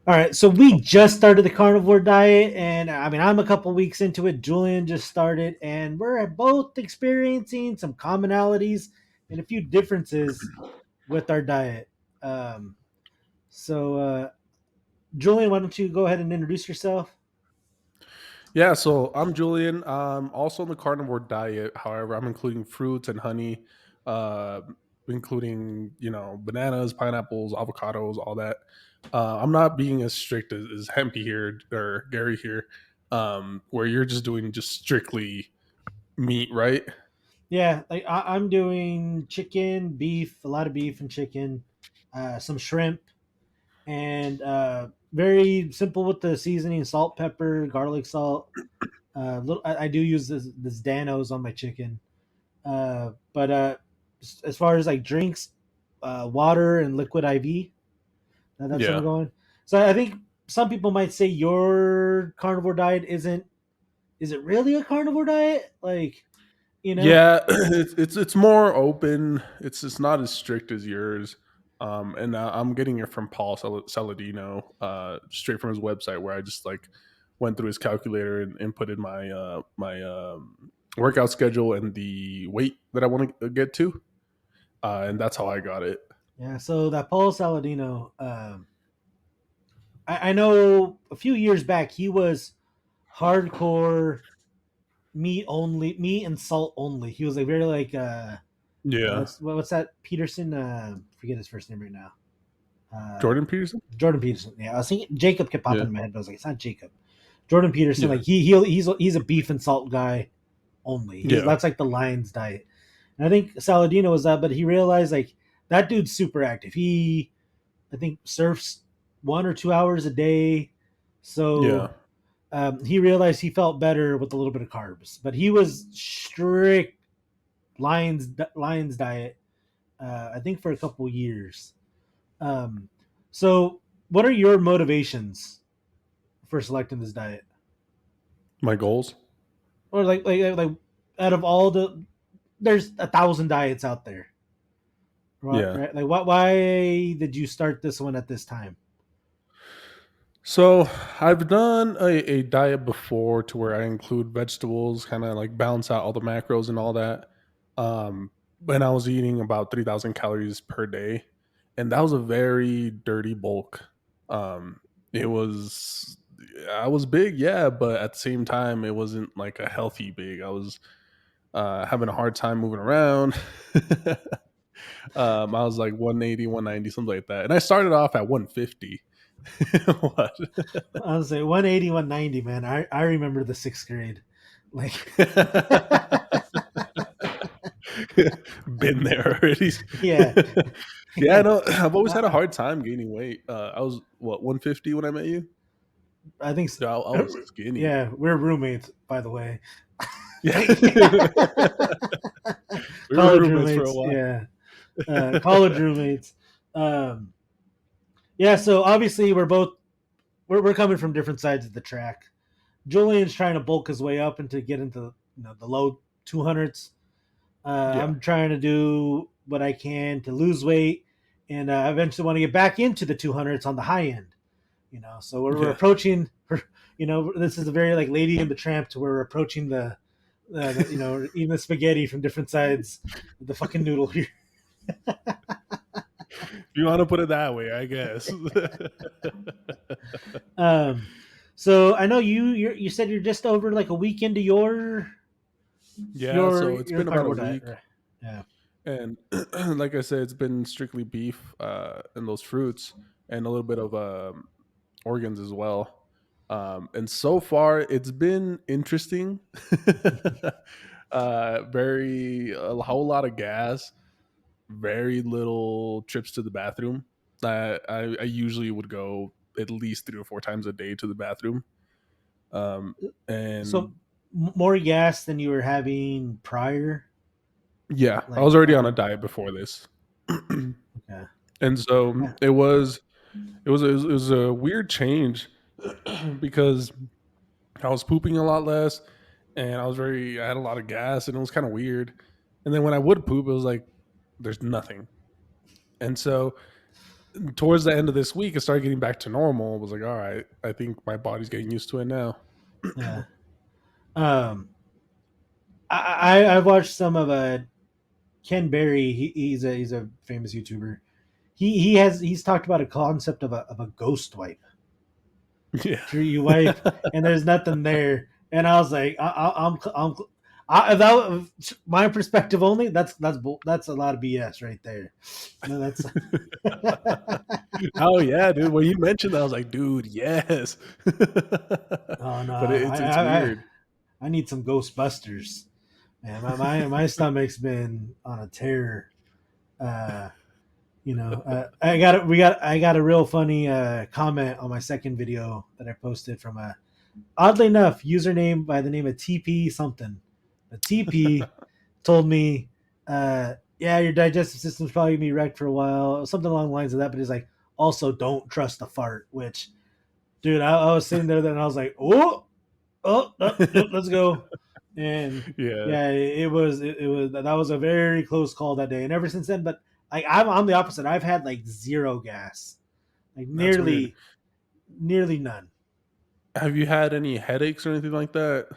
All right, so we just started the carnivore diet, and I mean, I'm a couple weeks into it. Julian just started, and we're both experiencing some commonalities and a few differences with our diet. Um, so, Julian, why don't you go ahead and introduce yourself? Yeah, so I'm Julian. Also on the carnivore diet. However, I'm including fruits and honey, uh, including bananas, pineapples, avocados, all that. I'm not being as strict as Hempy here or Gary here, where you're just doing just strictly meat, right? Yeah, like I'm doing chicken, beef, a lot of beef and chicken, some shrimp, and very simple with the seasoning: salt, pepper, garlic salt. I do use this Danos on my chicken. But as far as like drinks, water and liquid IV, that's what I'm Yeah, going. So I think some people might say your carnivore diet isn't. Is it really a carnivore diet? Like, you know? yeah. It's more open. It's just not as strict as yours. And I'm getting it from Paul Saladino, straight from his website, where I just like went through his calculator and inputted my workout schedule and the weight that I want to get to, and that's how I got it. Yeah. So that Paul Saladino, I know a few years back he was hardcore meat only, meat and salt only. He was like very like Yeah, what's that Peterson? Forget his first name right now. Uh, Jordan Peterson. Jordan Peterson. Yeah, I was thinking Jacob kept Yeah, popping in my head, but I was like, it's not Jacob. Jordan Peterson. yeah, Like he's a beef and salt guy only. He's yeah, That's like the Lions diet. And I think Saladino was that, but he realized like that dude's super active. He I think surfs 1 or 2 hours a day. yeah. So he realized he felt better with a little bit of carbs, but he was strict Lions diet. I think for a couple years. Um, so, what are your motivations for selecting this diet, My goals. or like out of all there's 1,000 diets out there, right? Yeah. Right? Like, why did you start this one at this time? So I've done a diet before to where I include vegetables, kind of like balance out all the macros and all that. When I was eating about 3,000 calories per day, and that was a very dirty bulk. It was I was big, yeah, but at the same time, it wasn't like a healthy big. I was having a hard time moving around. I was like 180, 190, something like that, and I started off at 150. What? I was like 180, 190, man. I remember the sixth grade, like Been there already. yeah, Yeah, I yeah. know. I've always had a I, hard time gaining weight. I was what 150 when I met you. I think, Yeah, I was skinny. yeah, we're roommates, by the way. Yeah, we were College roommates for a roommates, while. yeah, college roommates. Um, yeah, so obviously we're coming from different sides of the track. Julian's trying to bulk his way up and to get into the low 200s. Yeah, I'm trying to do what I can to lose weight, and I eventually want to get back into the 200s on the high end. So we're yeah. approaching. This is a very like Lady and the Tramp to where we're approaching eating the spaghetti from different sides of the fucking noodle here. If you want to put it that way, I guess. Um, so I know you said you're just over like a week into your Yeah, your so it's your been about a carnivore diet, week, right? Yeah. and like I said, it's been strictly beef and those fruits, and a little bit of organs as well. And so far, it's been interesting. Very a whole lot of gas, very little trips to the bathroom. I usually would go at least 3 or 4 times a day to the bathroom. Um, So and more gas than you were having prior, yeah, I like was already on a diet before this, okay. and so Yeah. it was a weird change because I was pooping a lot less, and I had a lot of gas, and it was kind of weird. And then when I would poop, it was like there's nothing, and so towards the end of this week, it started getting back to normal. I was like, all right, I think my body's getting used to it now. Yeah. Um, I've watched some of Ken Berry. He's a famous YouTuber. He's talked about a concept of a ghost wipe. Yeah. You wipe and there's nothing there, and I was like, if that was my perspective only. That's a lot of BS right there. No, that's Oh yeah, dude. When you mentioned that, I was like, dude, yes. oh no, But it's weird. I need some Ghostbusters. Man, my stomach's been on a tear. Uh, I got a real funny comment on my second video that I posted from a oddly enough username by the name of TP something. The TP told me, yeah, your digestive system's probably gonna be wrecked for a while, something along the lines of that. But he's like, also don't trust the fart. Which, dude, I was sitting there and I was like, yep, let's go. And Yeah, yeah, it was that was a very close call that day. And ever since then, but like I'm the opposite. I've had like zero gas, like that's weird. nearly none. Have you had any headaches or anything like that?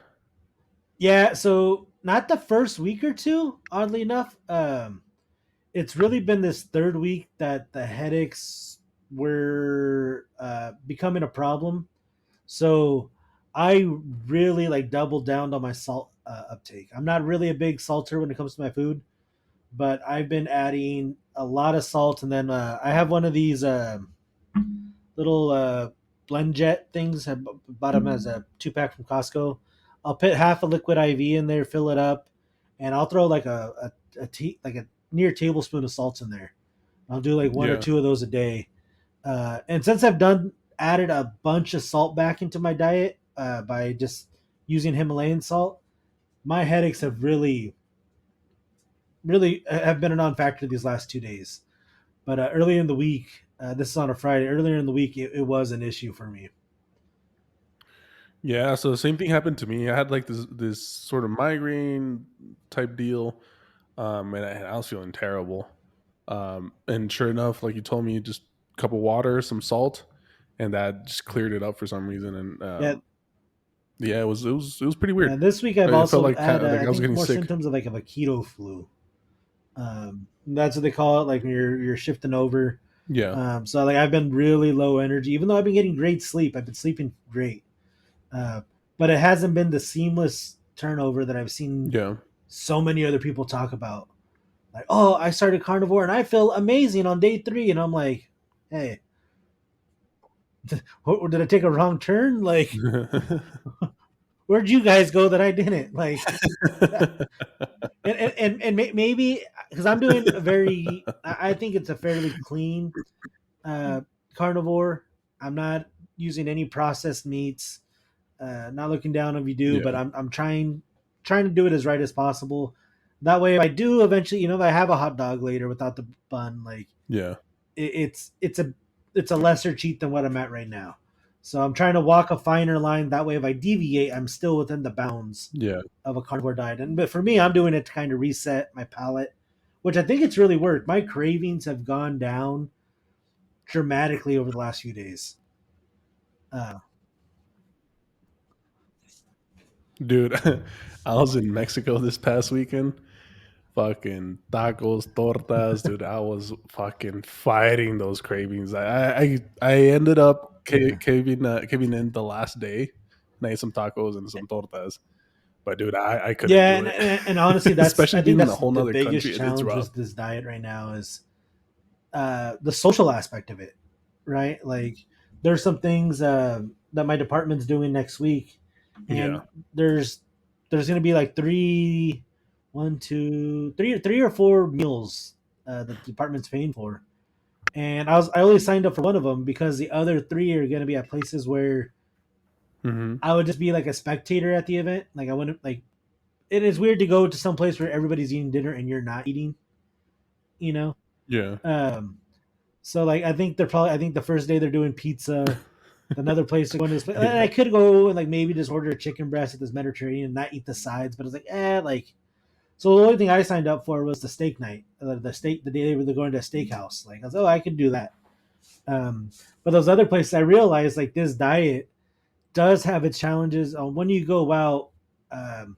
Yeah, so not the first week or two, oddly enough. It's really been this third week that the headaches were becoming a problem. So I really like doubled down on my salt uptake. I'm not really a big salter when it comes to my food, but I've been adding a lot of salt, and then I have one of these little blend jet things. I bought them as a 2 pack from Costco. I'll put half a liquid IV in there, fill it up, and I'll throw like like a near tablespoon of salt in there. I'll do like one or Yeah. two of those a day. And since I've done added a bunch of salt back into my diet by just using Himalayan salt, my headaches have really have been a non-factor these last 2 days. But earlier in the week, this is on a Friday. Earlier in the week, it was an issue for me. Yeah, so the same thing happened to me. I had like this sort of migraine type deal, and I was feeling terrible. And sure enough, like you told me, just a cup of water, some salt, and that just cleared it up for some reason. And Yeah, yeah, it was pretty yeah. weird. This week I've It felt also like had like I I was think getting more sick. symptoms of a keto flu. That's what they call it. Like when you're shifting over. Yeah, So like I've been really low energy, even though I've been getting great sleep. I've been sleeping great, uh, but it hasn't been the seamless turnover that I've seen yeah. so many other people talk about. Like, oh, I started carnivore and I feel amazing on day 3, and I'm like, hey, did I take a wrong turn? Like, where'd you guys go that I didn't? Like, and maybe because I'm doing a very, I think it's a fairly clean uh, carnivore. I'm not using any processed meats. Not looking down if you do, but Yeah, I'm trying to do it as right as possible. That way, if I do eventually, if I have a hot dog later without the bun, like yeah, it's a lesser cheat than what I'm at right now. So I'm trying to walk a finer line. That way, if I deviate, I'm still within the bounds yeah. of a carnivore diet. And but for me, I'm doing it to kind of reset my palate, which I think it's really worked. My cravings have gone down dramatically over the last few days. Uh, Dude, I was in Mexico this past weekend. Fucking tacos, tortas, dude. I was fucking fighting those cravings. I ended up yeah, caving in the last day, and I ate some tacos and some tortas. But dude, I couldn't yeah, do it, and honestly, that's especially I think being in a that's whole the nother biggest country. It's challenge rough. with this diet right now is the social aspect of it, right? Like there's some things that my department's doing next week, Yeah. and there's there's going to be like three or four meals that the department's paying for, and I only signed up for one of them because the other three are going to be at places where Hmm. I would just be like a spectator at the event. Like I wouldn't like. It is weird to go to some place where everybody's eating dinner and you're not eating. You know. Yeah. Um, So like I think the first day they're doing pizza. Another place to go into this place. And Yeah. I could go and like maybe just order a chicken breast at this Mediterranean and not eat the sides, but it's like like so the only thing I signed up for was the steak night. The day they were going to a steakhouse. Like I was I could do that. Um, but those other places, I realized like this diet does have its challenges. When you go out, um,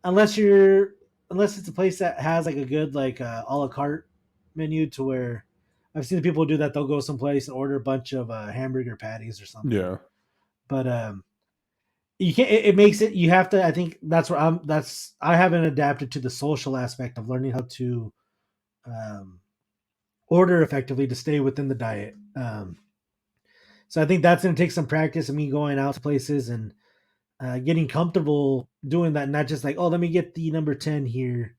unless you're unless it's a place that has like a good like a la carte menu to where I've seen people do that. They'll go someplace and order a bunch of hamburger patties or something. Yeah. But you can't. It makes it. You have to. I think that's where I'm. That's I haven't adapted to the social aspect of learning how to um, order effectively to stay within the diet. So I think that's going to take some practice of me going out to places and getting comfortable doing that, not just like, oh, let me get the number 10 here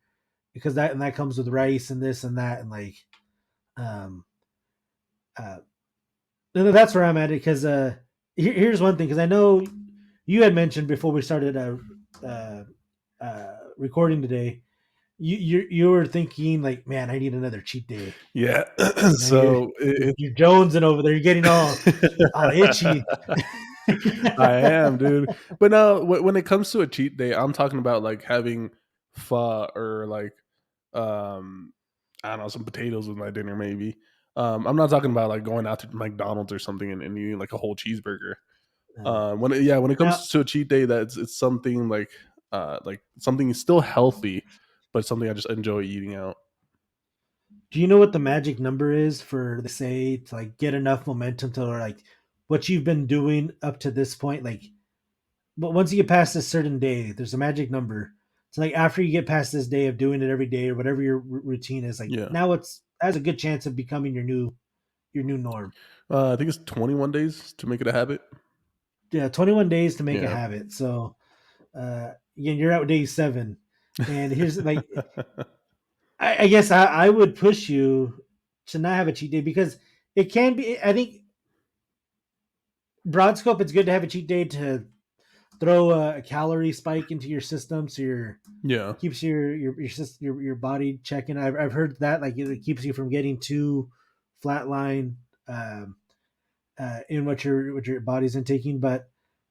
because that comes with rice and this and that and like, um, uh, that's where I'm at it because here's one thing because I know you had mentioned before we started recording today, you were thinking like, man, I need another cheat day. Yeah. You know, So you're jonesing over there. You're getting all itchy. I am, dude. But no, when it comes to a cheat day, I'm talking about like having pho or like um I don't know, some potatoes with my dinner maybe. I'm not talking about like going out to McDonald's or something and eating like a whole cheeseburger. When it Now, comes to a cheat day, that's it's something like something still healthy, but something I just enjoy eating out. do you know what the magic number is for they say to like get enough momentum to like what you've been doing up to this point? Like, but once you get past this certain day, there's a magic number. So like after you get past this day of doing it every day or whatever your routine is, like Yeah. now it's has a good chance of becoming your new norm. I think it's 21 days to make it a habit. Yeah, 21 days to make a Yeah. habit. So again, you're at day 7, and here's like I guess I would push you to not have a cheat day because it can be. I think broad scope, it's good to have a cheat day to throw a calorie spike into your system, so your Yeah. keeps your body checking. I've heard that like it keeps you from getting too flatline um, in what your body's intaking. But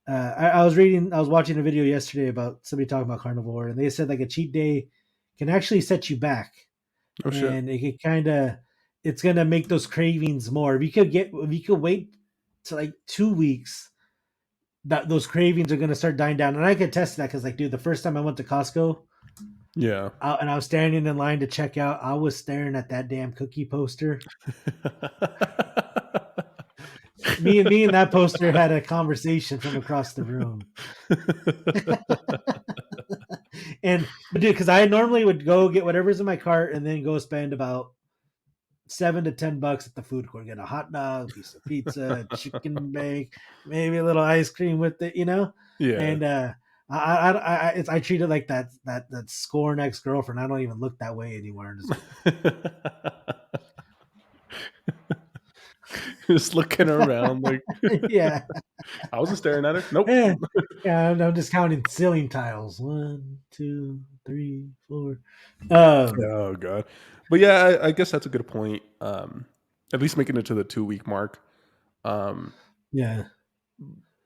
I was watching a video yesterday about somebody talking about carnivore, and they said like a cheat day can actually set you back, Oh shit. and it could kind of it's gonna make those cravings more. If you could wait to like 2 weeks, that those cravings are gonna start dying down. And I could test that because like, dude, the first time I went to Costco Yeah. and I was standing in line to check out, I was staring at that damn cookie poster. Me and that poster had a conversation from across the room. And but dude, because I normally would go get whatever's in my cart and then go spend about $7 to $10 at the food court. Get a hot dog, piece of pizza, chicken bake, maybe a little ice cream with it, you know. Yeah. And I treat it like that scorn ex girlfriend. I don't even look that way anymore. Just like, Just looking around like yeah, I wasn't staring at her. Nope. yeah, yeah. I'm just counting ceiling tiles. 1, 2, 3, 4. Oh god. But yeah, I guess that's a good point. At least making it to the 2 week mark. Um Yeah,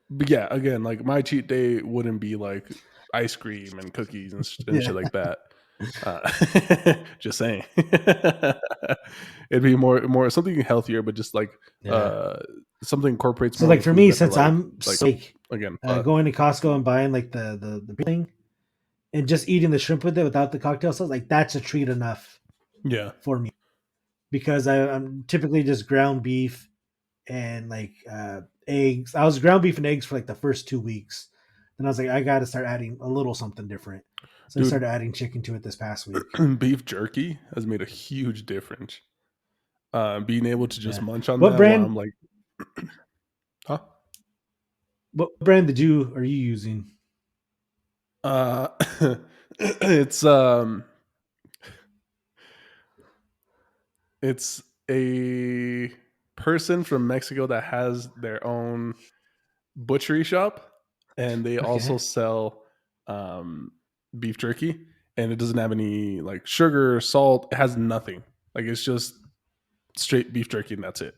but yeah, again, like my cheat day wouldn't be like ice cream and cookies and yeah, shit like that. Uh, just saying. It'd be more something healthier, but just like yeah. something incorporates So more of like the for foods me, that I since like. I'm Like like again, going to Costco and buying like the thing and just eating the shrimp with it without the cocktail sauce, like that's a treat enough yeah, for me because I'm typically just ground beef and like eggs. I was ground beef and eggs for like the first 2 weeks. Then I was like, I got to start adding a little something different. So I dude, started adding chicken to it this past week. beef jerky has made a huge difference. Being able to just Yeah. munch on What that while brand? I'm like, huh? What brand did you are you using? Uh, it's it's a person from Mexico that has their own butchery shop, and they also Okay. sell um, beef jerky, and it doesn't have any like sugar, salt. It has nothing. Like it's just straight beef jerky, and that's it.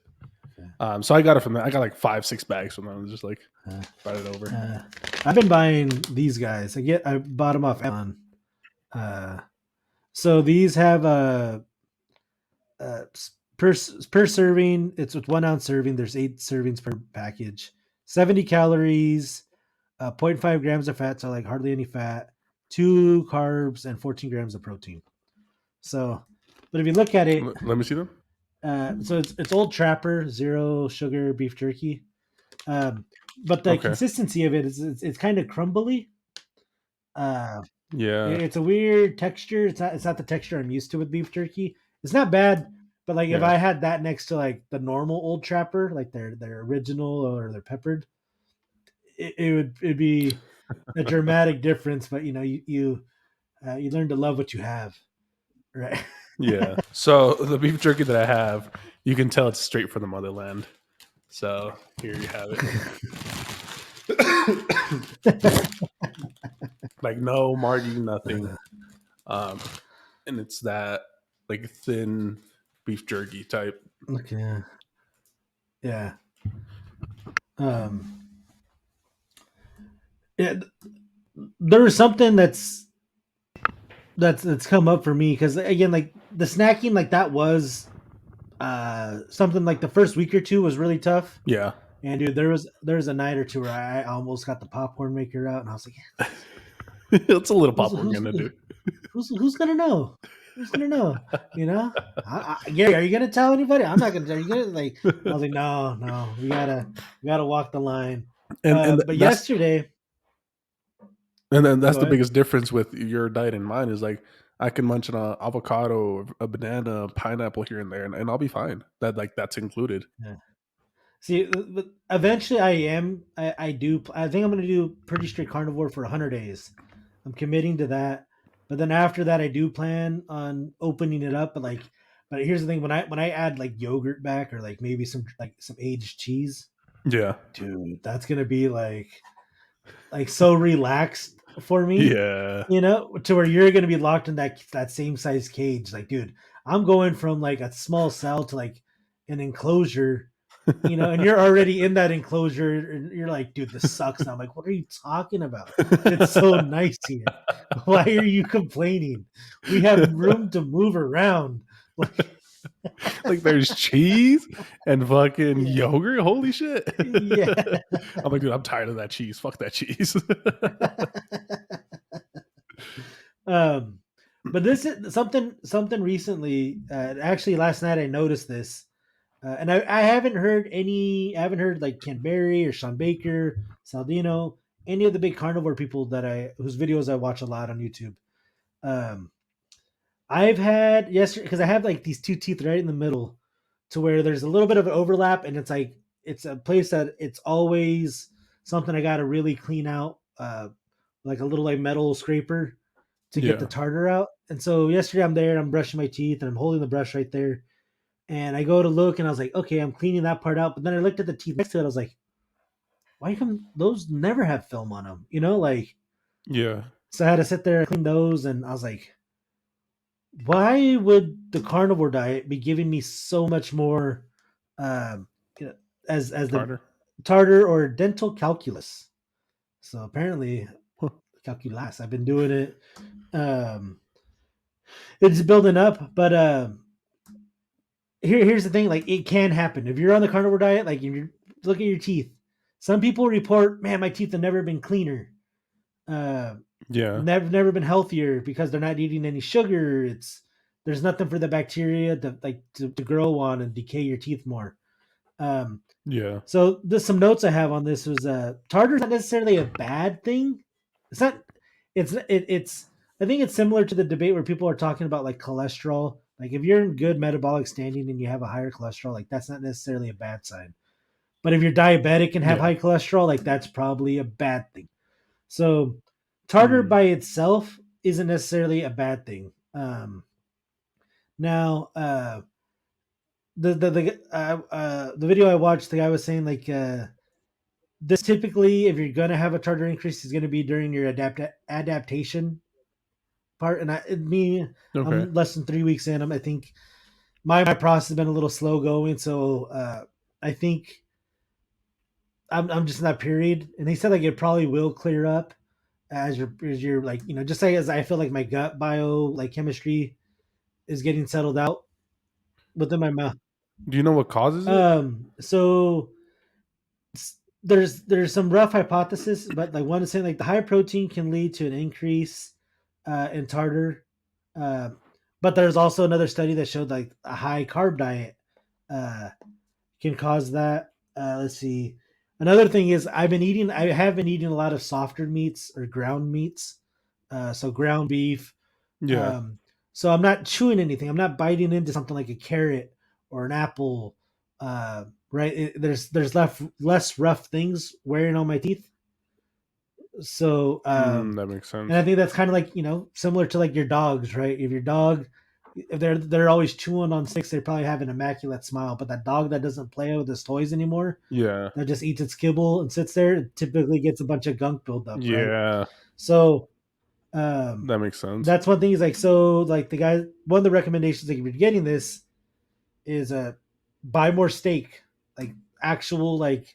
So I got it from them. I got like 5, 6 bags from them. Just like Uh, brought it over. uh, I've been buying these guys. I bought them off Amazon. Uh, so these have a per serving. It's with 1 ounce serving. There's 8 servings per package. 70 calories, zero point 0.5 grams of fat, so like hardly any fat. 2 carbs and 14 grams of protein. So, but if you look at it, Let me see them. so it's Old Trapper zero sugar beef jerky. Um, but the Okay. consistency of it is it's kind of crumbly. Uh, Yeah. it's a weird texture. It's not the texture I'm used to with beef jerky. It's not bad, but like if Yeah. I had that next to like the normal Old Trapper, like their original or their peppered, it'd be a dramatic difference. But you learn to love what you have, right? Yeah. So the beef jerky that I have, you can tell it's straight from the motherland. So here you have it. Like no margin, nothing. Um, and it's that like thin beef jerky type. Okay. Yeah. Um. Yeah. There was something that's come up for me because again, like the snacking, like that was something like the first week or two was really tough. Yeah. And dude, there was a night or two where I almost got the popcorn maker out, and I was like, It's a little who's popcorn who's gonna do. who's gonna know? Who's gonna know? You know, Gary, are you gonna tell anybody? I'm not gonna. Are you gonna like? I was like, no, no, we gotta walk the line. And But that's yesterday, and then that's go the ahead. biggest difference with your diet and mine is like I can munch on a avocado, a banana, pineapple here and there, and I'll be fine. That's included. Yeah. See, but eventually, I think I'm gonna do pretty strict carnivore for 100 days. I'm committing to that. But then after that, I do plan on opening it up. But here's the thing: when I add like yogurt back or like maybe some aged cheese, Yeah. dude, that's gonna be like so relaxed for me, Yeah. to where you're gonna be locked in that same size cage. Like, dude, I'm going from like a small cell to like an enclosure, and you're already in that enclosure, and you're like, dude, this sucks. And I'm like, what are you talking about? It's so nice here. Why are you complaining? We have room to move around. Like, Like there's cheese and fucking yeah, yogurt. Holy shit. yeah. I'm like, dude, I'm tired of that cheese. Fuck that cheese. um, but this is something recently. Actually, last night I noticed this. And I haven't heard like Ken Berry or Sean Baker, Saldino, any of the big carnivore people whose videos I watch a lot on YouTube. Um, I've had yesterday because I have like these two teeth right in the middle, to where there's a little bit of an overlap, and it's a place that it's always something I got to really clean out, like a little like metal scraper to get the Yeah. tartar out. And so yesterday I'm there, I'm brushing my teeth, and I'm holding the brush right there, and I go to look, and I was like, okay, I'm cleaning that part out. But then I looked at the teeth next to it. I was like, why come those never have film on them? Like, Yeah. so I had to sit there and clean those. And I was like, why would the carnivore diet be giving me so much more, um, you know, as the Tartar. tartar or dental calculus? So apparently, Huh. calculus. I've been doing it. Um, it's building up, but here's the thing: like it can happen if you're on the carnivore diet. Like if you look at your teeth, some people report, "Man, my teeth have never been cleaner, uh, Yeah. never been healthier because they're not eating any sugar. There's nothing for the bacteria to grow on and decay your teeth more." Um, Yeah. so there's some notes I have on this. Was tartar's not necessarily a bad thing. It's not. It's. I think it's similar to the debate where people are talking about like cholesterol. Like if you're in good metabolic standing and you have a higher cholesterol, like that's not necessarily a bad sign. But if you're diabetic and have Yeah. high cholesterol, like that's probably a bad thing. So tartar Mm. by itself isn't necessarily a bad thing. Now, the video I watched, the guy was saying like this typically, if you're gonna have a tartar increase, is gonna be during your adaptation part. And Okay. I'm less than 3 weeks in. I think my process has been a little slow going, so I think I'm just in that period. And he said like it probably will clear up as you're like just like as I feel like my gut bio like chemistry is getting settled out within my mouth. Do you know what causes it? So there's some rough hypothesis, but like one is saying like the high protein can lead to an increase in tartar. Uh, but there's also another study that showed like a high carb diet uh, can cause that. Let's see. Another thing is I have been eating a lot of softer meats or ground meats. So ground beef. Yeah. Um, so I'm not chewing anything. I'm not biting into something like a carrot or an apple. Right. There's less rough things wearing on my teeth. So That makes and I sense. think that's kind of like similar to like your dogs, right? If your dog, if they're always chewing on sticks, they probably have an immaculate smile. But that dog that doesn't play with his toys anymore, Yeah. that just eats its kibble and sits there, it typically gets a bunch of gunk buildup, right? Yeah. So um, That makes sense. that's one thing. Is like so like the guy. One of the recommendations like if you're getting this is buy more steak, like actual like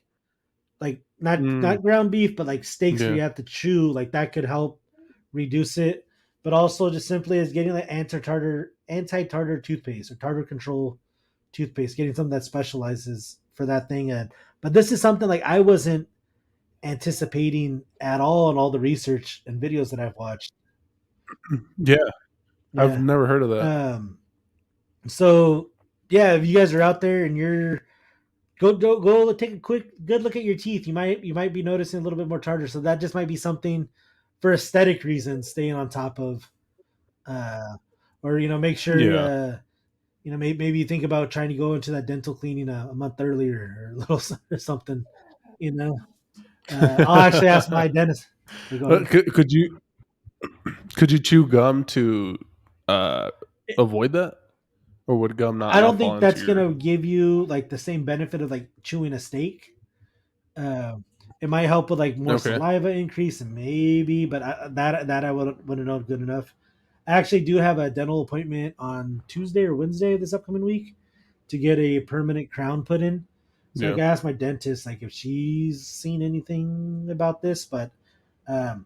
Mm, not ground beef, but like steaks where yeah. you have to chew, like that could help reduce it. But also just simply as getting like anti tartar toothpaste or tartar control toothpaste, getting something that specializes for that thing. And but this is something like I wasn't anticipating at all in all the research and videos that I've watched. Yeah. I've Yeah. never heard of that. Um. So yeah, if you guys are out there and you're go take a quick good look at your teeth. You might be noticing a little bit more tartar, so that just might be something for aesthetic reasons staying on top of, uh, or make sure Yeah. maybe you think about trying to go into that dental cleaning a month earlier or a little or something. You know, I'll actually ask my dentist. We go ahead. Could you chew gum to uh avoid that? Or would gum I not don't fall think into that's your gonna give you like the same benefit of like chewing a steak. Uh, it might help with like more Okay. saliva increase and maybe, but that I wouldn't know good enough. I actually do have a dental appointment on Tuesday or Wednesday of this upcoming week to get a permanent crown put in. So I Yeah. can ask my dentist like if she's seen anything about this, but um,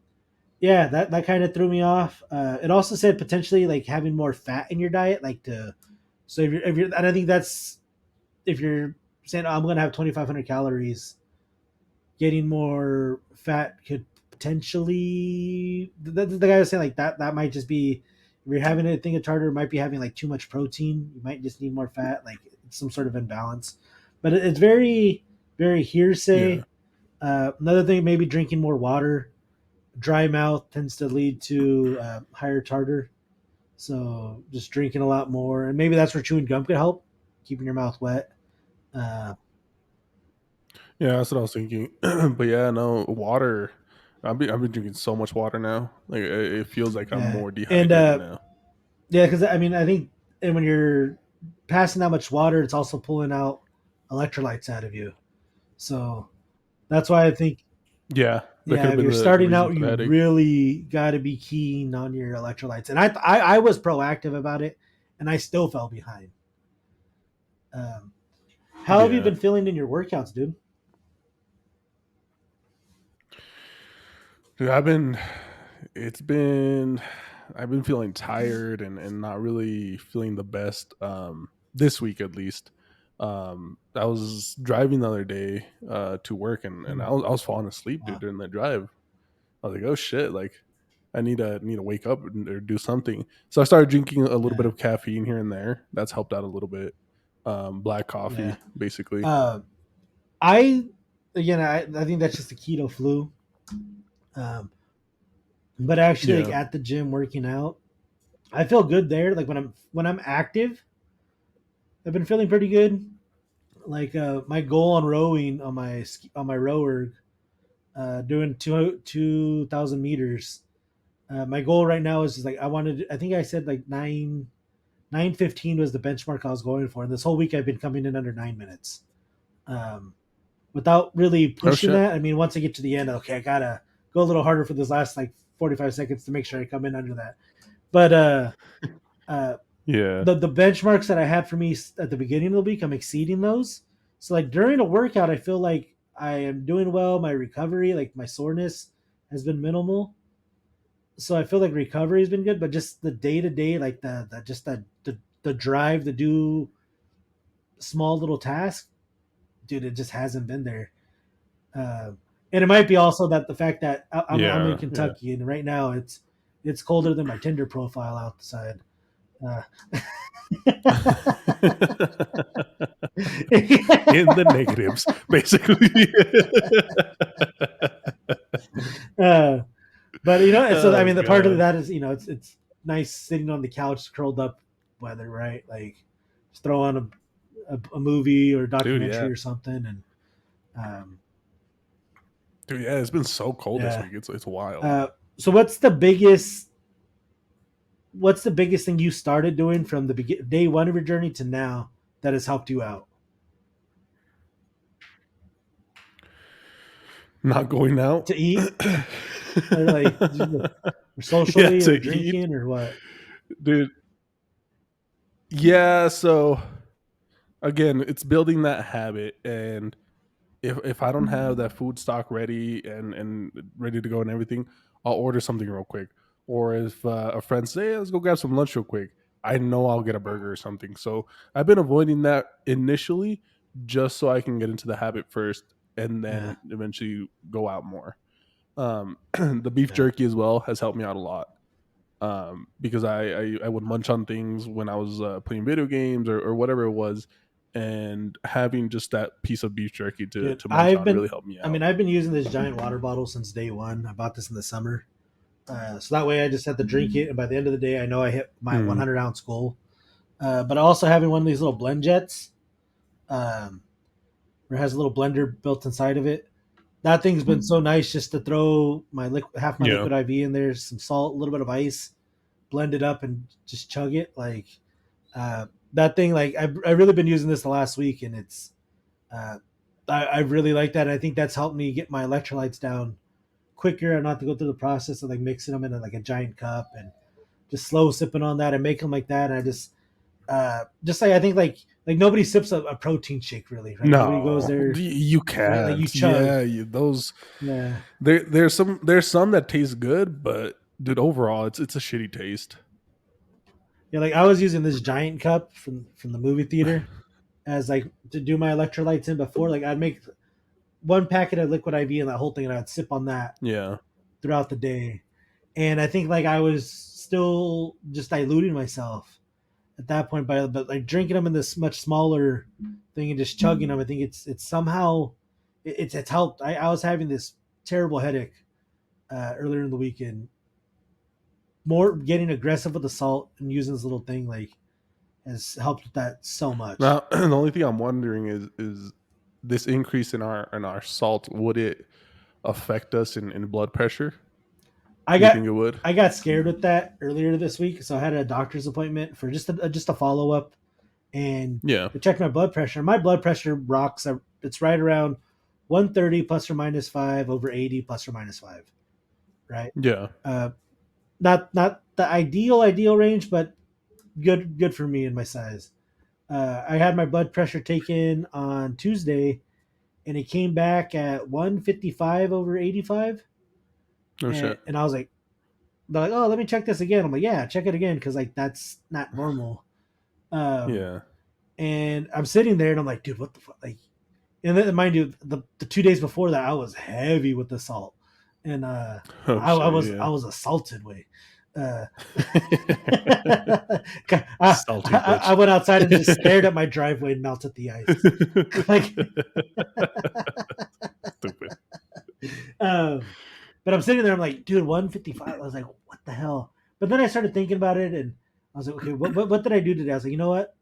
yeah, that kind of threw me off. It also said potentially like having more fat in your diet, like to so if you're and I think that's if you're saying oh, I'm going to have 2,500 calories, getting more fat could potentially the guy was saying like that might just be if you're having a thing of tartar, it might be having like too much protein. You might just need more fat, like it's some sort of imbalance. But it's very very Yeah. hearsay. Another thing, maybe drinking more water. Dry mouth tends to lead to higher tartar, so just drinking a lot more, and maybe that's where chewing gum could help, keeping your mouth wet. Uh, Yeah, that's what I was thinking. But yeah, no, water. I've been drinking so much water now. Like it feels like I'm yeah, more and dehydrated now. yeah, because I mean, I think, and when you're passing that much water, it's also pulling out electrolytes out of you. So that's why I think, Yeah, that could yeah, have if been you're the starting reason out, for the you headache. really got to be keen on your electrolytes. And I was proactive about it, and I still fell behind. Um, how have you Yeah. been feeling in your workouts, dude? Dude, it's been, I've been feeling tired and not really feeling the best, this week at least. I was driving the other day, to work and Hmm. I was falling asleep, dude, Wow. during the drive. I was like, oh shit, like I need to wake up or do something. So I started drinking a little bit Yeah. of caffeine here and there. That's helped out a little bit. Black Yeah. coffee, basically. Uh, I again, I think that's just the keto flu. Um, but actually, like Yeah. at the gym working out, I feel good there. Like when I'm active, I've been feeling pretty good. Like my goal on rowing on my rower, doing 2,000 meters. My goal right now is just like I wanted. I think I said like 9:15 was the benchmark I was going for, and this whole week I've been coming in under 9 minutes. Um, Without really Oh pushing shit. that. I mean, once I get to the end, okay, I gotta go a little harder for this last like 45 seconds to make sure I come in under that. But uh, Yeah. the benchmarks that I had for me at the beginning of the week, I'm exceeding those. So like during a workout, I feel like I am doing well. My recovery, like my soreness, has been minimal. So I feel like recovery has been good, but just the day to day, like the just the drive to do small little task, dude, it just hasn't been there. Uh, and it might be also that the fact that I'm in Yeah, yeah. Kentucky and right now it's colder than my Tinder profile outside. Uh, In the negatives, basically. uh, but you know, so I Oh mean, the part of god, that is it's nice sitting on the couch, curled up, weather, right? Like just throw on a movie or a dude. Yeah, documentary or something, and um, dude. Yeah, it's been so cold this yeah. week. It's wild. Uh, so what's the biggest thing you started doing from the day one of your journey to now that has helped you out Not going out. to eat or like or Yeah, socially to or eat, drinking or what? dude. Yeah, so again, it's building that habit, and if I don't have that food stock ready and ready to go and everything, I'll order something real quick. Or if a friend say, hey, let's go grab some lunch real quick, I know I'll get a burger or something. So I've been avoiding that initially, just so I can get into the habit first, and Yeah, then eventually go out more. The beef yeah, jerky as well has helped me out a lot, because I would munch on things when I was playing video games or whatever it was, and having just that piece of beef jerky dude. to munch on really helped me out. I've been using this giant water bottle since day one. I bought this in the summer, so that way I just have to drink it, and by the end of the day, I know I hit my Mm, 100-ounce goal. But also having one of these little blend jets, um, where it has a little blender built inside of it. That thing's been so nice just to throw half my yeah. liquid IV in there, some salt, a little bit of ice, blend it up, and just chug it. Like that thing, like I've really been using this the last week, and it's uh, I really like that. And I think that's helped me get my electrolytes down quicker and not to go through the process of like mixing them in like a giant cup and just slow sipping on that and make them like that. And I just like I think like nobody sips a protein shake really, right? Nobody goes No, there, you right? Like you can't. chug. Yeah, those Yeah. there's some that taste good, but dude, overall, it's a shitty taste. Yeah, like I was using this giant cup from the movie theater as like to do my electrolytes in before. Like I'd make one packet of liquid IV and that whole thing, and I'd sip on that Yeah, throughout the day. And I think like I was still just diluting myself at that point by but like drinking them in this much smaller thing and just chugging them. I think it's somehow it's helped. I was having this terrible headache earlier in the weekend. More getting aggressive with the salt and using this little thing like has helped with that so much. now the only thing I'm wondering is this increase in our salt, would it affect us in blood pressure? I Do you got think it would? I got scared with that earlier this week, so I had a doctor's appointment for just a follow up and Yeah, to check my blood pressure. My blood pressure rocks. It's right around 130 plus or minus 5 over 80 plus or minus 5. Right. yeah. Uh, not the ideal range, but good for me and my size. I had my blood pressure taken on Tuesday, and it came back at 155 over 85, No shit. and I was like, they're like, oh, let me check this again. I'm like, yeah, check it again because like that's not normal. Um, Yeah. and I'm sitting there and I'm like, dude, what the fuck? Like, and then mind you, the 2 days before that, I was heavy with the salt, and Oh shit. I Yeah. was assaulted way. Uh, Salty I bitch. went outside and just stared at my driveway and melted the ice. Like, Stupid. um, but I'm sitting there, I'm like, dude, 155. I was like, what the hell? But then I started thinking about it, and I was like, okay, what did I do today? I was like, you know what?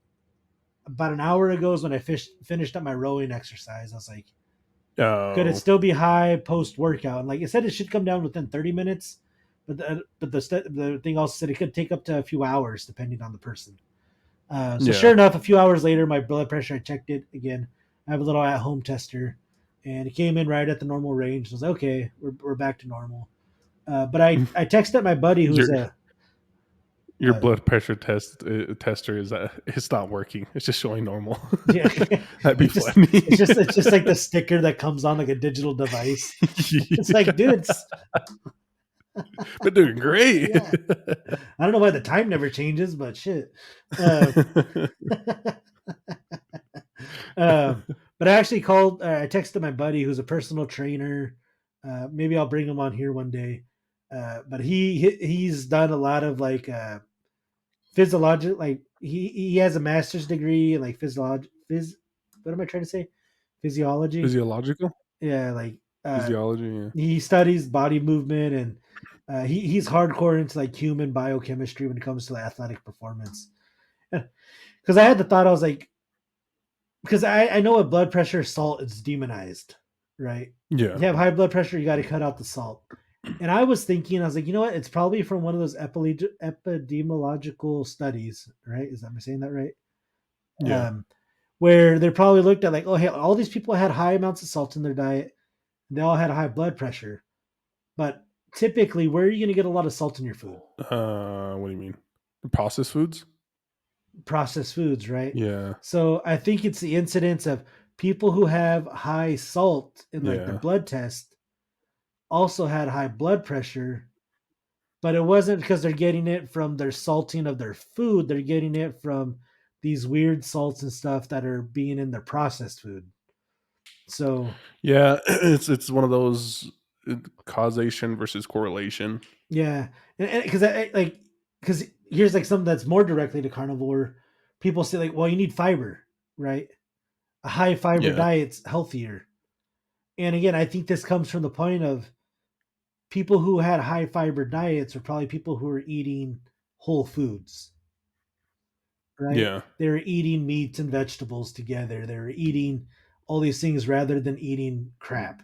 About an hour ago is when I finished up my rowing exercise. I was like, could it Oh, still be high post workout? And like it said, it should come down within 30 minutes. The thing also said it could take up to a few hours depending on the person. So sure yeah. enough, a few hours later, my blood pressure, I checked it again. I have a little at home tester, and it came in right at the normal range. I was like, okay, we're back to normal. But I texted my buddy who's Your a your uh, blood pressure tester is it's not working. It's just showing normal. yeah, That'd be funny. it's just like the sticker that comes on like a digital device. It's like, dude, it's Been doing great. yeah. I don't know why the time never changes, but shit. Uh, um, but I actually called. I texted my buddy who's a personal trainer. Maybe I'll bring him on here one day. But he's done a lot of like physiological. Like he has a master's degree in like physiology. What am I trying to say? Physiology. Physiological? Yeah, like Physiology, yeah. he studies body movement and he's hardcore into like human biochemistry when it comes to athletic performance. Because I had the thought, I was like, because I know with blood pressure, salt is demonized, right? Yeah. You have high blood pressure, you got to cut out the salt. And I was thinking, I was like, you know what? It's probably from one of those epidemiological studies, right? Am I saying that right? Yeah. Um, where they probably looked at like, oh, hey, all these people had high amounts of salt in their diet. They all had high blood pressure. But typically, where are you going to get a lot of salt in your food? What do you mean? Processed foods? Processed foods, right? Yeah. So I think it's the incidence of people who have high salt in like their Yeah. blood test also had high blood pressure, but it wasn't because they're getting it from their salting of their food. They're getting it from these weird salts and stuff that are being in their processed food. So Yeah, it's one of those causation versus correlation. yeah, and because like because here's like something that's more directly to carnivore. People say like, well, you need fiber, right? A high fiber Yeah. diet's healthier. And again, I think this comes from the point of people who had high fiber diets are probably people who are eating whole foods, right? Yeah. They're eating meats and vegetables together. They're eating all these things rather than eating crap.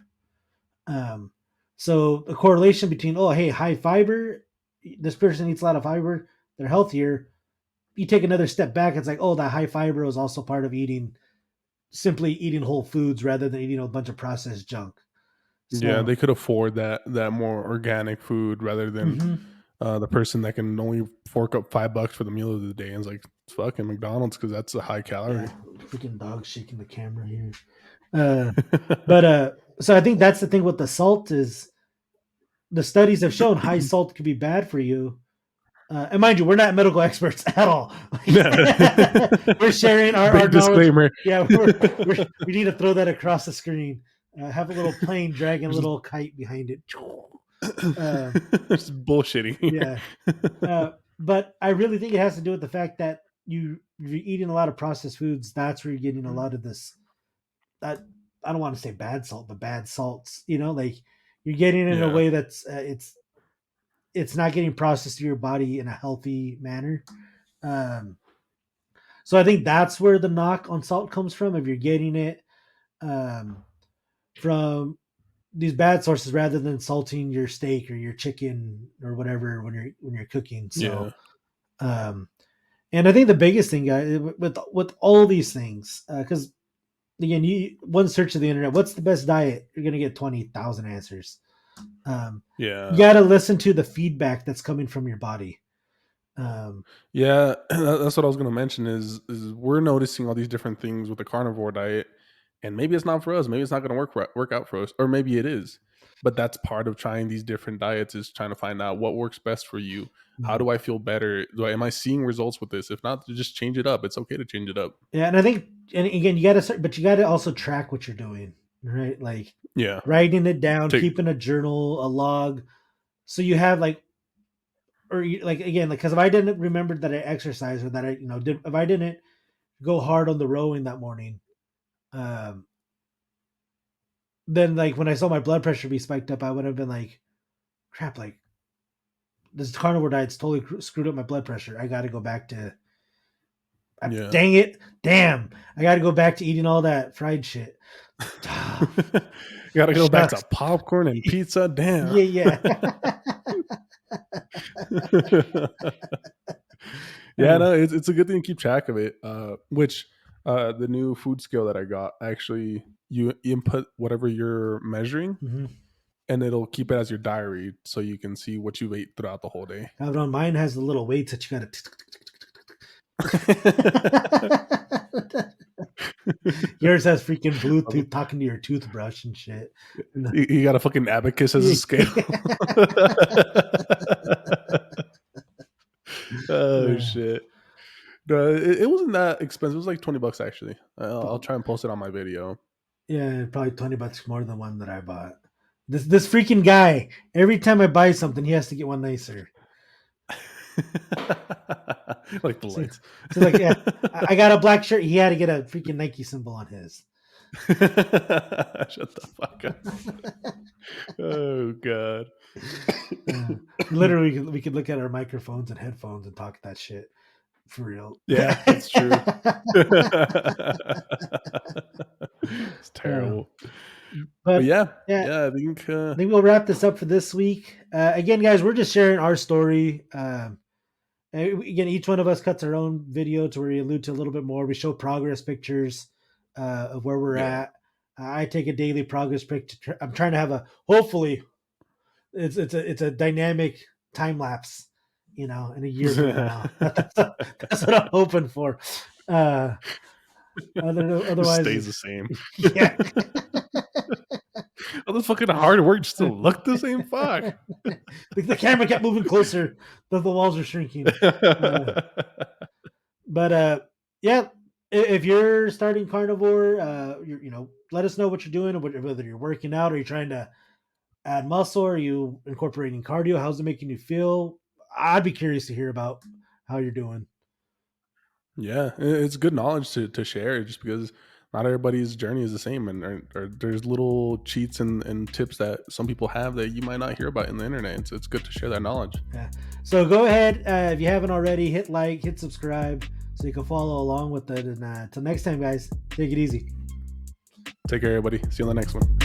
Um, so a correlation between, oh, hey, high fiber, this person eats a lot of fiber, they're healthier. You take another step back, it's like, oh, that high fiber is also part of eating, simply eating whole foods rather than eating a bunch of processed junk. Yeah, So, they could afford that more organic food rather than mhm. the person that can only fork up $5 for the meal of the day and is like, it's fucking McDonald's because that's a high Yeah, calorie. freaking dog shaking the camera here. Uh, but so I think that's the thing with the salt is the studies have shown high salt could be bad for you. And mind you, we're not medical experts at all. We're sharing our Big knowledge. disclaimer. Yeah, we need to throw that across the screen. Have a little plane dragging a Just, little kite behind it. Uh, just bullshitting yeah, here. but I really think it has to do with the fact that you're eating a lot of processed foods. That's where you're getting a lot of this. That I don't want to say bad salt, but bad salts. You know, like you're getting it in a Yeah. way that's it's not getting processed through your body in a healthy manner. Um, so I think that's where the knock on salt comes from. If you're getting it um, from these bad sources rather than salting your steak or your chicken or whatever when you're cooking. So Yeah. um, and I think the biggest thing, guys, with all these things, because again, you one search of the internet, what's the best diet? You're gonna get 20,000 answers. You Yeah. got to listen to the feedback that's coming from your body. Um, Yeah, that's what I was gonna mention is we're noticing all these different things with the carnivore diet, and maybe it's not for us. Maybe it's not gonna work out for us, or maybe it is. But that's part of trying these different diets is trying to find out what works best for you. How do I feel better? Am I seeing results with this? If not, just change it up. It's okay to change it up. yeah, and I think, and again, you got to, but you got to also track what you're doing, right? Like Yeah. writing it down, Take keeping a journal, a log, so you have like, or like again, like because if I didn't remember that I exercised or that I, did if I didn't go hard on the rowing that morning, um, then like when I saw my blood pressure be spiked up, I would have been like, crap, like this carnivore diet's totally screwed up my blood pressure. I got to go back to, yeah. dang it, damn, I got to go back to eating all that fried shit. Gotta go back to Shucks. popcorn and pizza. Damn. Yeah, yeah. Yeah, no, it's a good thing to keep track of it. Which the new food scale that I got actually you input whatever you're measuring, Mhm. and it'll keep it as your diary, so you can see what you ate throughout the whole day. I don't know. Mine has the little weights that you got to. Yours has freaking Bluetooth talking to your toothbrush and shit. You got a fucking abacus as a Yeah. scale. Oh shit. No, it wasn't that expensive. It was like $20 actually. I'll try and post it on my video. Yeah, probably $20 more than one that I bought. This freaking guy. Every time I buy something, he has to get one nicer. Like the So, lights. so like, yeah, I got a black shirt. He had to get a freaking Nike symbol on his. Shut the fuck up. Oh god. Uh, literally, we could look at our microphones and headphones and talk that shit for real. Yeah, that's true. It's Uh, terrible. But but yeah, yeah, yeah, I think I think we'll wrap this up for this week. Again, guys, we're just sharing our story. Again, each one of us cuts our own video to where we allude to a little bit more. We show progress pictures of where we're yeah. at. I take a daily progress picture. I'm trying to have a hopefully it's a dynamic time lapse, in a year from now. That's what I'm hoping for. Uh, Just otherwise, stays the same. yeah. All this fucking hard work just to look the same. Fuck. The camera kept moving closer. The walls are shrinking. Uh, but yeah, if you're starting carnivore, let us know what you're doing, whether you're working out or you're trying to add muscle, or are you incorporating cardio. How's it making you feel? I'd be curious to hear about how you're doing. Yeah, it's good knowledge to share just because not everybody's journey is the same, and or there's little cheats and tips that some people have that you might not hear about in the internet. It's good to share that knowledge. Yeah. So go ahead, if you haven't already, hit like, hit subscribe, so you can follow along with it. And until next time, guys, take it easy. Take care, everybody. See you on the next one.